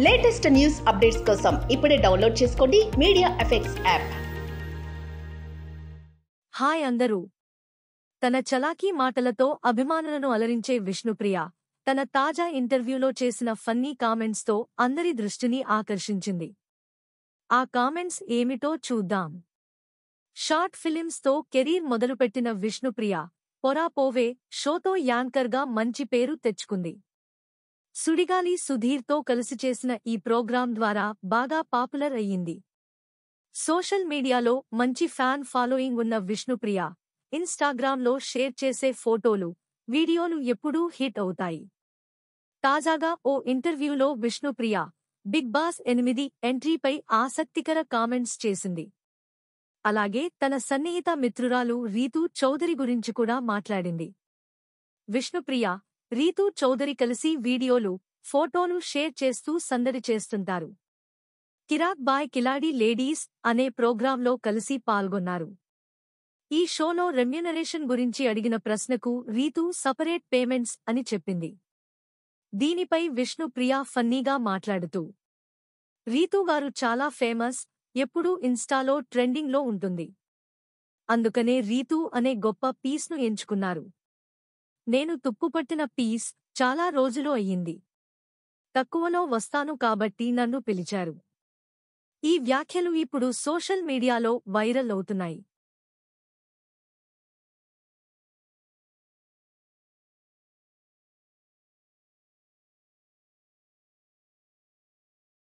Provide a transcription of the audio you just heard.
Latest news updates కోసం ఇప్పుడే download చేసుకోండి మీడియా ఎఫెక్ట్స్ యాప్. హాయ్ అందరూ. తన చలాకీ మాటలతో అభిమానులను అలరించే విష్ణుప్రియ తన తాజా ఇంటర్వ్యూలో చేసిన ఫన్నీ కామెంట్స్తో అందరి దృష్టిని ఆకర్షించింది. ఆ కామెంట్స్ ఏమిటో చూద్దాం. షార్ట్ ఫిలిమ్స్తో కెరీర్ మొదలుపెట్టిన విష్ణుప్రియ పొరా పోవే షోతో యాంకర్గా మంచి పేరు తెచ్చుకుంది. సుడిగాలి సుధీర్తో కలిసి చేసిన ఈ ప్రోగ్రాం ద్వారా బాగా పాపులర్ అయ్యింది. సోషల్ మీడియాలో మంచి ఫ్యాన్ ఫాలోయింగ్ ఉన్న విష్ణుప్రియ ఇన్స్టాగ్రామ్లో షేర్ చేసే ఫోటోలు, వీడియోలు ఎప్పుడూ హిట్ అవుతాయి. తాజాగా ఓ ఇంటర్వ్యూలో విష్ణుప్రియ బిగ్ బాస్ 8 ఎంట్రీపై ఆసక్తికర కామెంట్స్ చేసింది. అలాగే తన సన్నిహిత మిత్రురాలు రీతూ చౌదరి గురించి కూడా మాట్లాడింది. విష్ణుప్రియ, రీతూ చౌదరి కలిసి వీడియోలు, ఫోటోలు షేర్ చేస్తూ సందడి చేస్తుంటారు. కిరాక్ బాయ్ కిలాడీ లేడీస్ అనే ప్రోగ్రాంలో కలిసి పాల్గొన్నారు. ఈ షోలో రెమ్యూనరేషన్ గురించి అడిగిన ప్రశ్నకు రీతూ సపరేట్ పేమెంట్స్ అని చెప్పింది. దీనిపై విష్ణుప్రియ ఫన్నీగా మాట్లాడుతూ, రీతూగారు చాలా ఫేమస్, ఎప్పుడూ ఇన్స్టాలో ట్రెండింగ్లో ఉంటుంది. అందుకనే రీతూ అనే గొప్ప పీస్ను ఎంచుకున్నారు. నేను తుప్పుపట్టిన పీస్ చాలా రోజులు అయ్యింది. తక్కువలో వస్తాను కాబట్టి నన్ను పిలిచారు. ఈ వ్యాఖ్యలు ఇప్పుడు సోషల్ మీడియాలో వైరల్ అవుతున్నాయి.